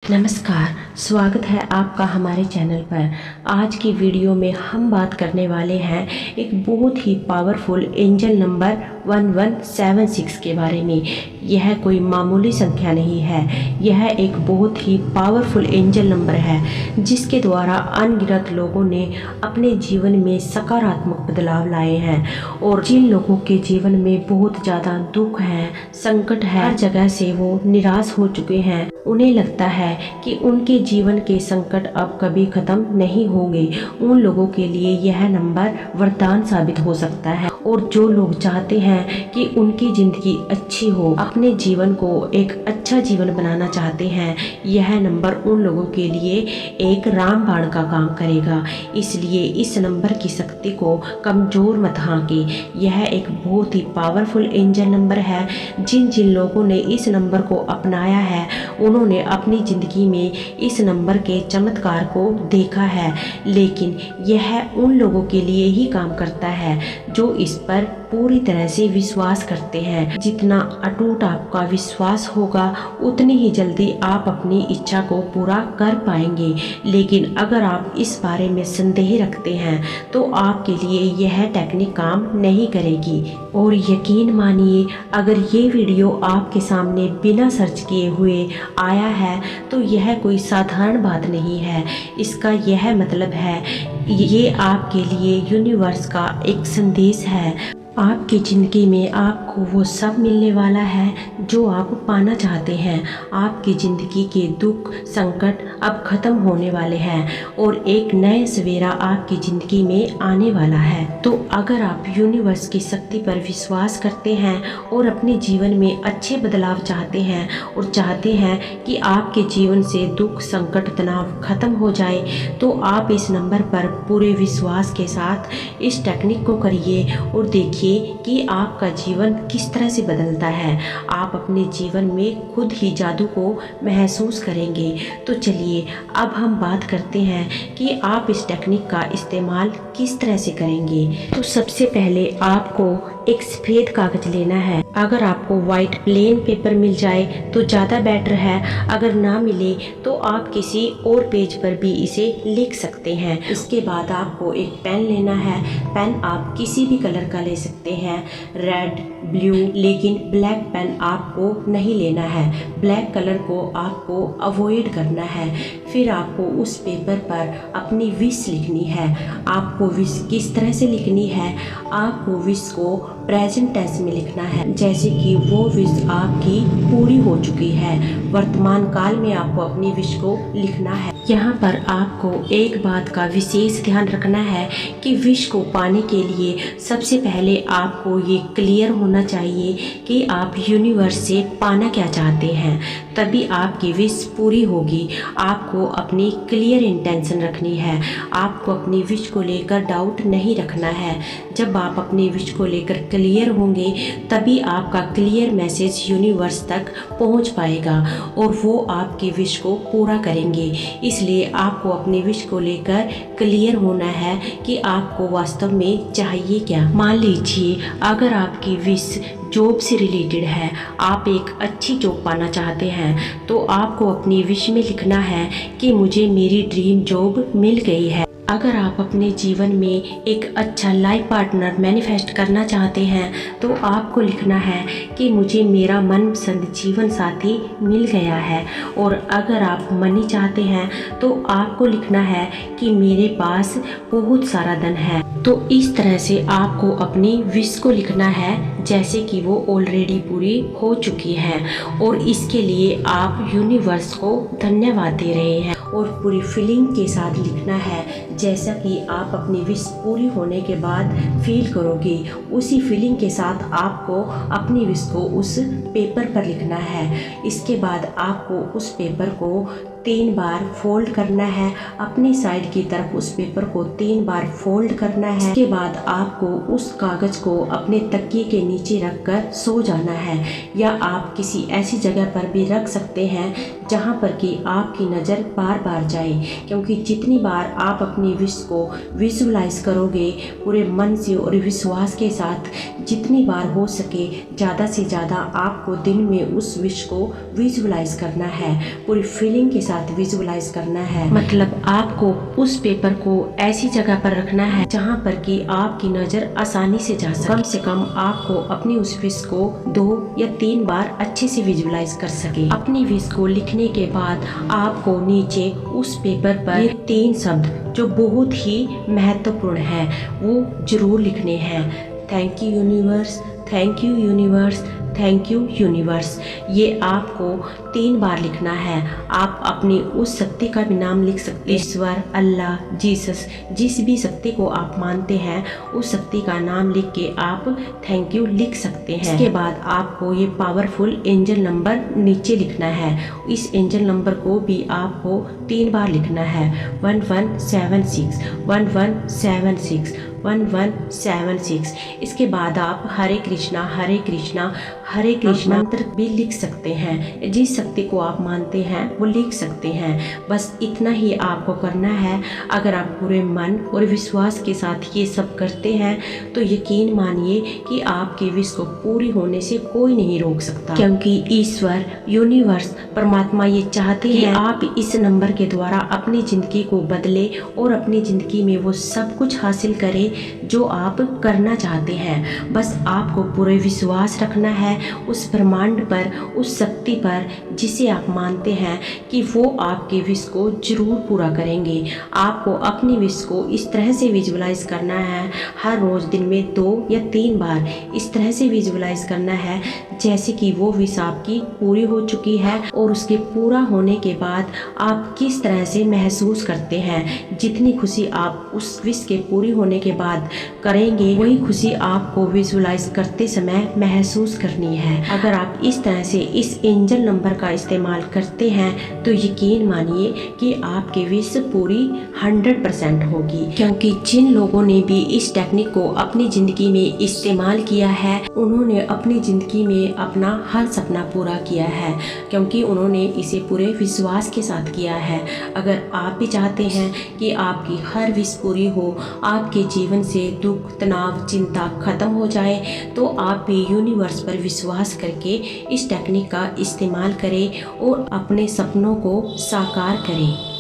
नमस्कार, स्वागत है आपका हमारे चैनल पर। आज की वीडियो में हम बात करने वाले हैं एक बहुत ही पावरफुल एंजल नंबर 1176 के बारे में। यह कोई मामूली संख्या नहीं है, यह एक बहुत ही पावरफुल एंजल नंबर है जिसके द्वारा अनगिनत लोगों ने अपने जीवन में सकारात्मक बदलाव लाए हैं। और जिन लोगों के जीवन में बहुत ज़्यादा दुख है, संकट है, हर जगह से वो निराश हो चुके हैं, उन्हें लगता है कि उनके जीवन के संकट अब कभी खत्म नहीं होंगे, उन लोगों के लिए यह नंबर वरदान साबित हो सकता है। और जो लोग चाहते हैं कि उनकी ज़िंदगी अच्छी हो, अपने जीवन को एक अच्छा जीवन बनाना चाहते हैं, यह नंबर उन लोगों के लिए एक रामबाण का काम करेगा। इसलिए इस नंबर की शक्ति को कमज़ोर मत आंके। यह एक बहुत ही पावरफुल एंजल नंबर है। जिन जिन लोगों ने इस नंबर को अपनाया है उन्होंने अपनी ज़िंदगी में इस नंबर के चमत्कार को देखा है। लेकिन यह उन लोगों के लिए ही काम करता है जो इस पर पूरी तरह से विश्वास करते हैं। जितना अटूट आपका विश्वास होगा उतनी ही जल्दी आप अपनी इच्छा को पूरा कर पाएंगे। लेकिन अगर आप इस बारे में संदेह रखते हैं तो आपके लिए यह टेक्निक काम नहीं करेगी। और यकीन मानिए, अगर ये वीडियो आपके सामने बिना सर्च किए हुए आया है तो यह कोई साधारण बात नहीं है। इसका यह मतलब है ये आपके लिए यूनिवर्स का एक संदेश है। आपकी ज़िंदगी में आपको वो सब मिलने वाला है जो आप पाना चाहते हैं। आपकी ज़िंदगी के दुख संकट अब ख़त्म होने वाले हैं और एक नया सवेरा आपकी ज़िंदगी में आने वाला है। तो अगर आप यूनिवर्स की शक्ति पर विश्वास करते हैं और अपने जीवन में अच्छे बदलाव चाहते हैं और चाहते हैं कि आपके जीवन से दुख संकट तनाव ख़त्म हो जाए, तो आप इस नंबर पर पूरे विश्वास के साथ इस टेक्निक को करिए और देखिए कि आपका जीवन किस तरह से बदलता है। आप अपने जीवन में खुद ही जादू को महसूस करेंगे। तो चलिए अब हम बात करते हैं कि आप इस टेक्निक का इस्तेमाल किस तरह से करेंगे। तो सबसे पहले आपको एक सफ़ेद कागज लेना है। अगर आपको वाइट प्लेन पेपर मिल जाए तो ज़्यादा बेटर है, अगर ना मिले तो आप किसी और पेज पर भी इसे लिख सकते हैं। इसके बाद आपको एक पेन लेना है। पेन आप किसी भी कलर का ले सकते हैं, रेड ब्लू, लेकिन ब्लैक पेन आपको नहीं लेना है। ब्लैक कलर को आपको अवॉइड करना है। फिर आपको उस पेपर पर अपनी विश लिखनी है। आपको विश किस तरह से लिखनी है? आपको विश को प्रेजेंट टेंस में लिखना है, जैसे कि वो विश आपकी पूरी हो चुकी है। वर्तमान काल में आपको अपनी विश को लिखना है। यहाँ पर आपको एक बात का विशेष ध्यान रखना है कि विश को पाने के लिए सबसे पहले आपको ये क्लियर होना चाहिए कि आप यूनिवर्स से पाना क्या चाहते हैं, तभी आपकी विश पूरी होगी। आपको अपनी क्लियर इंटेंशन रखनी है। आपको अपनी विश को लेकर डाउट नहीं रखना है। जब आप अपनी विश को लेकर क्लियर होंगे तभी आपका क्लियर मैसेज यूनिवर्स तक पहुंच पाएगा और वो आपकी विश को पूरा करेंगे। इसलिए आपको अपनी विश को लेकर क्लियर होना है कि आपको वास्तव में चाहिए क्या। मान लीजिए अगर आपकी विश जॉब से रिलेटेड है, आप एक अच्छी जॉब पाना चाहते हैं, तो आपको अपनी विश में लिखना है कि मुझे मेरी ड्रीम जॉब मिल गई है। अगर आप अपने जीवन में एक अच्छा लाइफ पार्टनर मैनिफेस्ट करना चाहते हैं तो आपको लिखना है कि मुझे मेरा मनपसंद जीवन साथी मिल गया है। और अगर आप मनी चाहते हैं तो आपको लिखना है कि मेरे पास बहुत सारा धन है। तो इस तरह से आपको अपनी विश को लिखना है जैसे कि वो ऑलरेडी पूरी हो चुकी है। और इसके लिए आप यूनिवर्स को धन्यवाद दे रहे हैं और पूरी फीलिंग के साथ लिखना है जैसा कि आप अपनी विश पूरी होने के बाद फील करोगे। उसी फीलिंग के साथ आपको अपनी विश को उस पेपर पर लिखना है। इसके बाद आपको उस पेपर को 3 बार फोल्ड करना है। अपनी साइड की तरफ उस पेपर को 3 बार फोल्ड करना है। इसके बाद आपको उस कागज को अपने तकिए के नीचे रखकर सो जाना है, या आप किसी ऐसी जगह पर भी रख सकते हैं जहां पर कि आपकी नज़र बार बार जाए। क्योंकि जितनी बार आप अपनी विश को विजुलाइज करोगे पूरे मन से और विश्वास के साथ, जितनी बार हो सके ज़्यादा से ज़्यादा आपको दिन में उस विश को विजुलाइज करना है। पूरी फीलिंग के साथ साथ विजुअलाइज करना है। मतलब आपको उस पेपर को ऐसी जगह पर रखना है जहाँ पर कि आपकी नज़र आसानी से जा सके। कम से कम आपको अपनी उस विश को 2 या 3 बार अच्छे से विजुअलाइज कर सके। अपनी विश को लिखने के बाद आपको नीचे उस पेपर पर ये 3 शब्द जो बहुत ही महत्वपूर्ण है वो जरूर लिखने हैं। Thank you universe, thank you universe, thank you universe. ये आपको 3 बार लिखना है। आप अपनी उस शक्ति का भी नाम लिख सकते हैं। ईश्वर, अल्लाह, जीसस, जिस भी शक्ति को आप मानते हैं उस शक्ति का नाम लिख के आप थैंक यू लिख सकते हैं। इसके बाद आपको ये पावरफुल एंजल नंबर नीचे लिखना है। इस एंजल नंबर को भी आपको 3 बार लिखना है। 1176 1176 1176। इसके बाद आप हरे कृष्णा हरे कृष्णा हरे कृष्णा मंत्र भी लिख सकते हैं। जिस शक्ति को आप मानते हैं वो लिख सकते हैं। बस इतना ही आपको करना है। अगर आप पूरे मन और विश्वास के साथ ये सब करते हैं तो यकीन मानिए कि आपकी विश को पूरी होने से कोई नहीं रोक सकता, क्योंकि ईश्वर, यूनिवर्स, परमात्मा ये चाहते हैं आप इस नंबर के द्वारा अपनी जिंदगी को बदले और अपनी जिंदगी में वो सब कुछ हासिल करें जो आप करना चाहते हैं। बस आपको पूरे विश्वास रखना है उस ब्रह्मांड पर, उस शक्ति पर जिसे आप मानते हैं कि वो आपके विश को जरूर पूरा करेंगे। आपको अपनी विश को इस तरह से विजुअलाइज करना है, हर रोज दिन में 2 या 3 बार इस तरह से विजुअलाइज करना है जैसे कि वो विश आपकी पूरी हो चुकी है और उसके पूरा होने के बाद आप किस तरह से महसूस करते हैं। जितनी खुशी आप उस विश के पूरी होने के बाद करेंगे वही खुशी आपको विजुअलाइज करते समय महसूस करनी है। अगर आप इस तरह से इस एंजल नंबर का इस्तेमाल करते हैं तो यकीन मानिए कि आपकी विश पूरी 100% होगी। क्योंकि जिन लोगों ने भी इस टेक्निक को अपनी जिंदगी में इस्तेमाल किया है उन्होंने अपनी जिंदगी में अपना हर सपना पूरा किया है, क्योंकि उन्होंने इसे पूरे विश्वास के साथ किया है। अगर आप भी चाहते हैं कि आपकी हर विश पूरी हो, आपके जीवन से दुख, तनाव, चिंता खत्म हो जाए, तो आप भी यूनिवर्स पर विश्वास करके इस टेक्निक का इस्तेमाल करें और अपने सपनों को साकार करें।